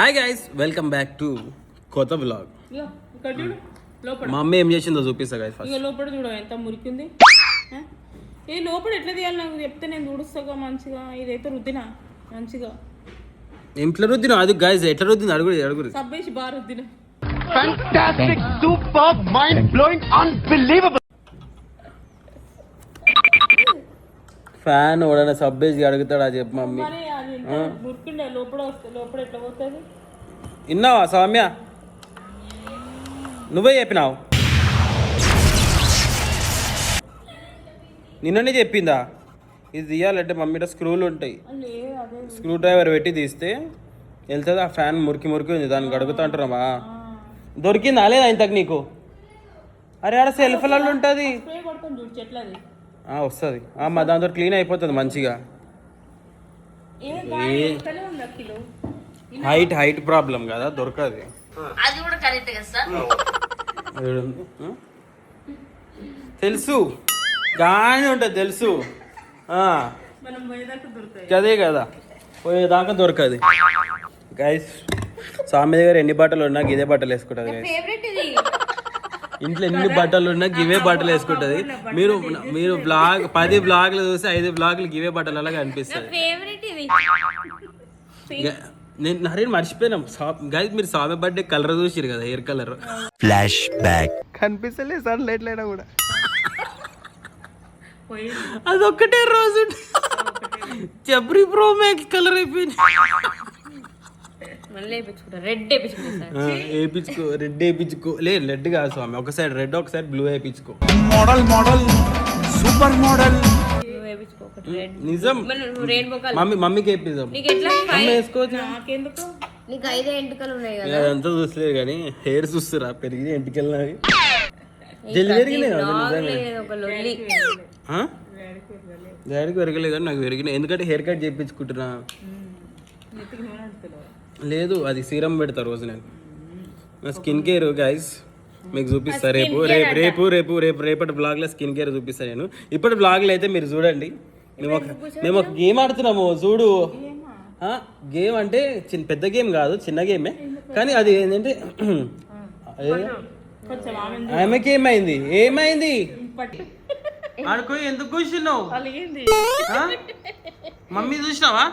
Hi guys, welcome back to కొత్త blog. మా అమ్మ ఏం చేసిందో చూపిస్తా గైస్. ఇక లోపల చూడ ఎంత మురికింది. ఇది లోపల ఎట్లా తీయాలి నాకు చెప్తే నేను తుడుస్తాగా మంచిగా. ఇదైతే రుద్దినా మంచిగా. ఎట్లా రుద్దినా అది గైస్, ఎట్లా రుద్దింది అడుగురు. సబ్బేసి బాగా రుద్దినా. Fantastic, superb, mind-blowing, unbelievable. ఫ్యాన్ ఓడన సబ్బేసి అడుగుతాడు అది చెప్పు మమ్మీ. మరి అది మురికిండే లోపల వస్తే లోపల ఎట్లా పోతుంది? విన్నావా సౌమ్య? నువ్వే చెప్పినావు, నిన్ననే చెప్పిందా ఇది తీయాలంటే మమ్మీ స్క్రూలు ఉంటాయి. స్క్రూ డ్రైవర్ పెట్టి తీస్తే వెళ్తుంది. ఆ ఫ్యాన్ మురికి మురికి ఉంది, దాన్ని గడుగుతా అంటున్నామా? దొరికిందా లేదా ఇంతకు నీకు? అరే ఆడ సెల్ఫ్లలో ఉంటుంది, వస్తుంది. మా దాంతో క్లీన్ అయిపోతుంది మంచిగా. హైట్ ప్రాబ్లం కదా, దొరకదు. తెలుసు గానే ఉంటుంది తెలుసు, అదే కదా పోయేదాకా దొరకదు. గైస్ స్వామి దగ్గర ఎన్ని బట్టలు ఉన్నా ఇదే బట్టలు వేసుకుంటుంది. ఇంట్లో ఎన్ని బట్టలు ఉన్నా గివే బట్టలు వేసుకుంటది. మీరు బ్లాగ్ 10 బ్లాగ్లు చూసి 5 బ్లాగ్లు గివే బట్టలు అలాగే అనిపిస్తుంది. నేను మర్చిపోయినాం గైస్, మీరు స్వామి బర్త్డే కలర్ చూసిరు కదా, హెయిర్ కలర్. ఫ్లాష్ బ్యాక్ కనిపిస్తలే సార్ లైట్లైనా కూడా. అదొక్కటే రోజు చెబ్రీ ప్రో మ్యాక్స్ కలర్ అయిపోయింది. రెడ్ వేయించుకో. లేదు రెడ్ కాదు స్వామి, ఒక సైడ్ రెడ్ ఒక సైడ్ బ్లూ వేయించుకో. Model super model. నిజం మమ్మీకి వేపిద్దాం. వేసుకోవచ్చు, అదంతా చూసలేదు కానీ హెయిర్ చూస్తురా పెరిగి ఎంటికెళ్ళినవి జల్లి పెరిగినాయి. డాడీకి పెరగలేదు కానీ నాకు పెరిగినాయి, ఎందుకంటే హెయిర్ కట్ చేయించుకుంటున్నా. లేదు అది సీరం పెడతా రోజు నేను. నా స్కిన్ కేర్ గైస్ మీకు చూపిస్తా రేపటి బ్లాగ్లో స్కిన్ కేర్ చూపిస్తాను నేను. ఇప్పటి బ్లాగ్లో అయితే మీరు చూడండి, మేము ఒక గేమ్ ఆడుతున్నాము చూడు. గేమ్ అంటే పెద్ద గేమ్ కాదు, చిన్న గేమే, కానీ అది ఏంటంటే ఆమెకి ఏమైంది ఆడుకో. ఎందుకు కూర్చున్నావు? మమ్మీ చూసినావా?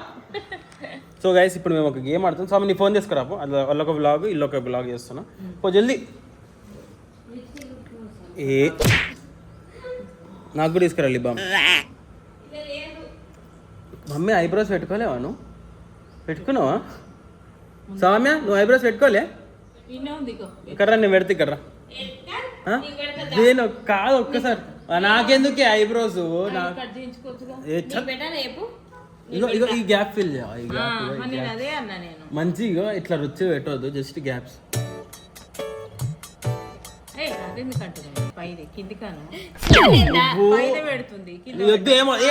సో గైస్ ఇప్పుడు మేము ఒక గేమ్ ఆడుతాం. సో నీ ఫోన్ తీసుకురాపు, వాళ్ళొక బ్లాగ్ ఇల్లొక బ్లాగ్ చేస్తున్నా. పో జల్దీ. నాకు కూడా తీసుకురాలి బామ్మ. మమ్మీ ఐబ్రోస్ పెట్టుకోలేవా? నువ్వు పెట్టుకున్నావా సౌమ్య? నువ్వు ఐబ్రోస్ పెట్టుకోలే? ఇక్కడ నేను పెడితే ఇక్కడ నేను కాదు ఒక్కసారి. నాకెందుకే ఐబ్రోస్? ఇగో ఈ గ్యాప్ ఫిల్ మంచిగా ఇట్లా రుచి పెట్టవద్దు, జస్ట్ గ్యాప్స్.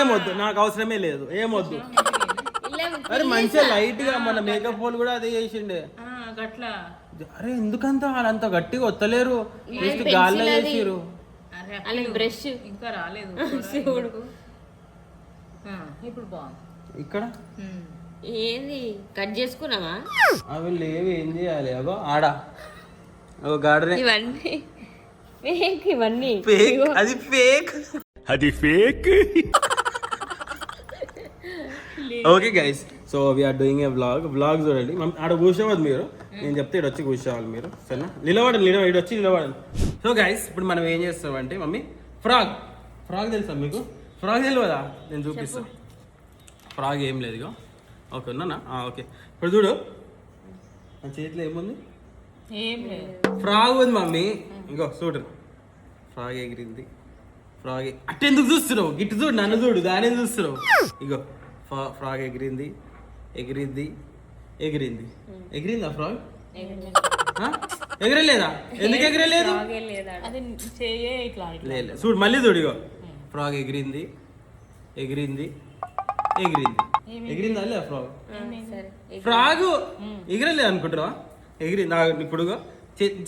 ఏమొద్దు, నాకు అవసరమే లేదు, ఏమొద్దు. అరే మంచిగా లైట్ గా మన మేకప్ వాళ్ళు కూడా అదే చేసిండే. అరే ఎందుకంత వాళ్ళంత గట్టిగా వత్తలేరు, జస్ట్ గాల్లో చేసిరు. బ్రష్ ఇంకా రాలేదు. ఇప్పుడు బాగుంది. ఇక్కడ ఏంది కట్ చేసుకున్నావా? అవి లేవు, ఏం చేయాలి? అగో ఆడ గార్డెన్. ఇవన్నీ ఫేక్, అది fake. Okay guys, so we are doing a vlog చూడండి. ఆడ కూర్చోవద్దు మీరు, నేను చెప్తే ఇక్కడ వచ్చి కూర్చోవాలి మీరు, సరేనా? నిలబడండి, ఇక్కడ వచ్చి నిలబడండి. సో గైస్ ఇప్పుడు మనం ఏం చేస్తామంటే మమ్మీ ఫ్రాగ్ తెలుసా మీకు? ఫ్రాగ్ తెలియదా? నేను చూపిస్తాను. ఫ్రాగ్ ఏం లేదు ఇగో. ఓకే ఉన్నానా? ఓకే ఇప్పుడు చూడు, నా చేతిలో ఏముంది? ఫ్రాగ్ ఉంది మమ్మీ. ఇంకో చూడు, ఫ్రాగ్ ఎగిరింది. అట్ట ఎందుకు చూస్తున్నావు? గిట్టు చూడు, నన్ను చూడు, దాని చూస్తున్నావు. ఇగో ఫ్రాగ్ ఎగిరింది. ఎగిరిందా ఫ్రాగ్? ఎగరలేదా? ఎందుకు ఎగరలేదు? లేదు చూడు, మళ్ళీ చూడు. ఇగో ఫ్రాగ్ ఎగిరింది. ఎగిరిందా లే ఫ్రాగ్? ఫ్రాగ్ ఎగిరలేదు అనుకుంటున్నావా? ఎగిరింది. ఇప్పుడు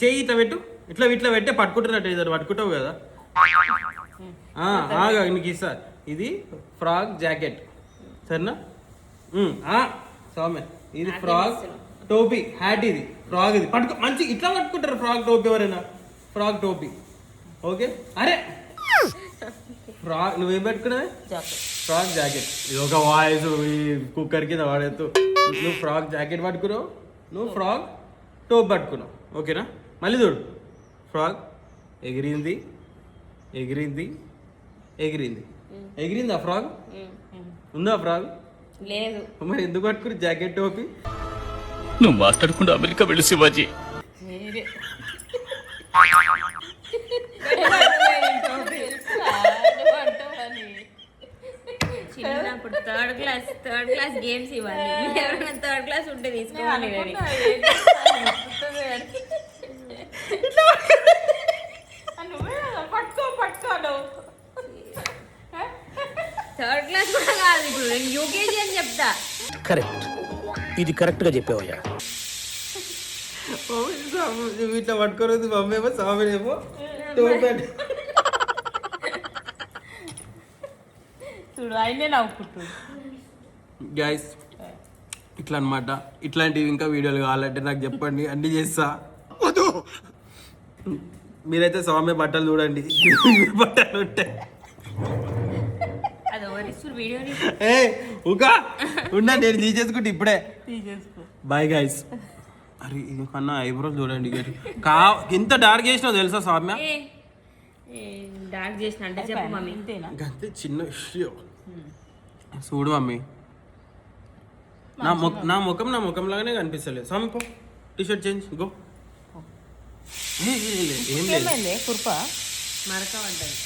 చెయ్యి ఇట్లా పెట్టు, ఇట్లా పెట్టే పట్టుకుంటున్నట్టు పట్టుకుంటావు కదా. నీకు ఇస్తా, ఇది ఫ్రాగ్ జాకెట్, సరేనా? సౌమ్య ఇది ఫ్రాగ్ టోపీ హ్యాట్ ఇది ఫ్రాక్ ఇది పట్టుకో మంచి ఇట్లా పట్టుకుంటారు ఫ్రాక్ టోపీ ఎవరైనా ఫ్రాక్ టోపీ ఓకే అరే ఫ్రాక్ నువ్వేం పెట్టుకున్నావే ఫ్రాక్ జాకెట్ ఇది ఒక వాయిస్ ఈ కుక్కర్ కింద వాడేస్తూ నువ్వు ఫ్రాక్ జాకెట్ పట్టుకున్నావు నువ్వు ఫ్రాక్ టోప్ పట్టుకున్నావు ఓకేనా మళ్ళీ చూడు ఫ్రాక్ ఎగిరింది ఎగిరింది ఎగిరింది ఎగిరిందా ఫ్రాక్ ఉందా ఫ్రాక్ లేదు. మరి ఎందుకు పట్టుకుని జాకెట్ టోపీ నువ్వు మాట్లాడకుండా అమెరికా వెళ్ళు శివాజీ. వేరే చిన్నప్పుడు థర్డ్ క్లాస్ గేమ్స్ ఇవ్వాలి. ఎవరైనా థర్డ్ క్లాస్ ఉంటే తీసుకోవాలి. థర్డ్ క్లాస్ కూడా కాదు, ఇప్పుడు నేను యూకేజీ అని చెప్తా. కరెక్ట్, ఇది కరెక్ట్ గా చెప్పావయ్యా. నువ్వు ఇట్లా పట్టుకోలేదు మమ్మీ ఏమో సామెనేమో టోపీ చూడు ఆయనే నవ్వుకుంటు. గైస్ ఇట్లా అనమాట. ఇట్లాంటివి ఇంకా వీడియోలు కావాలంటే నాకు చెప్పండి, అన్ని చేస్తా. మీరైతే స్వామి బట్టలు చూడండి, బట్టలు ఉంటాయి. అది ఓరిస్తున్న వీడియోని ఏ ఉగా ఉన్నా నేను తీసేసుకుంటే ఇప్పుడే. తీసేసుకో. Bye guys. అరే ఇది కన్నా ఐబ్రోస్ చూడండి ఎంత డార్క్ చేసినావు తెలుసా సౌమ్య? డార్క్ చేసిన అంటే చెప్పు మమ్మీ. ఇంతేనా? అంతే చిన్న విషయం. చూడు మమ్మీ నా ముఖం లాగానే కనిపిస్తలేదు. స్వామి పో టీషర్ట్ చేంజ్ గో. ఏం లేదు ఏమైంది కుర్ప మరక పడ్డది.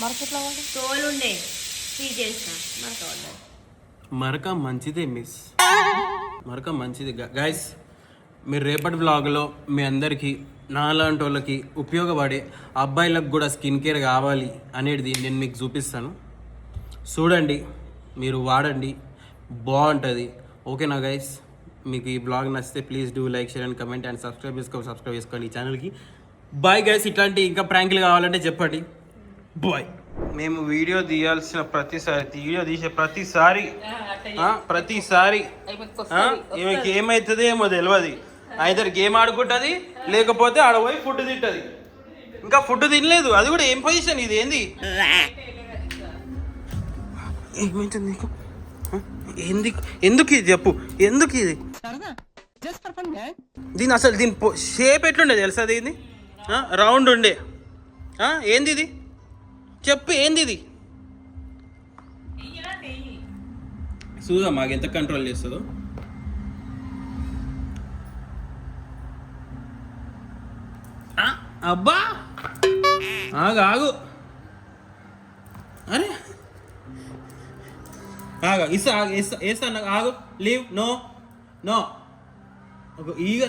మరకెట్లా వాడు తోలు ఉండే తీసేసిన మరక పడ్డది. మరక మంచిదే మిస్, మరక మంచిది. గైస్ మీరు రేపటి వ్లాగ్లో మీ అందరికీ నాలాంటి వాళ్ళకి ఉపయోగపడే అబ్బాయిలకు కూడా స్కిన్ కేర్ కావాలి అనేది నేను మీకు చూపిస్తాను. చూడండి, మీరు వాడండి, బాగుంటుంది. ఓకేనా గైస్? మీకు ఈ బ్లాగ్ నచ్చితే please do like, share and comment and subscribe చేసుకోండి ఈ ఛానల్కి. Bye guys. ఇట్లాంటి ఇంకా ప్రాంకులు కావాలంటే చెప్పండి. బాయ్. మేము వీడియో తీయాల్సిన వీడియో తీసే ప్రతిసారి ఈమెకి ఏమవుతుంది ఏమో తెలియదు. అయితే గేమ్ ఆడుకుంటుంది, లేకపోతే ఆడ పోయి ఫుడ్ తింటుంది. ఇంకా ఫుడ్ తినలేదు, అది కూడా ఏం పొజిషన్ ఇది? ఏంది ఏమైతుంది నీకు? ఎందుకు ఇది చెప్పు, ఎందుకు ఇది? దీని అసలు దీని షేప్ ఎట్లుండే తెలుసా? దీన్ని రౌండ్ ఉండే. ఏంది ఇది చెప్పు, ఏంది ఇది? చూద్దాం మాకు ఎంత కంట్రోల్ చేస్తుందో. అబ్బా ఆగు అరే ఆగా ఇస్తా నాకు. ఆగు, లీవ్, నో నో ఈగ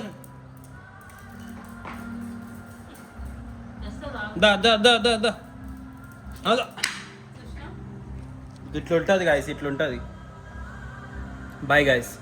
ఇట్లుంటుంది గాయస్, ఇట్లుంటుంది. Bye guys.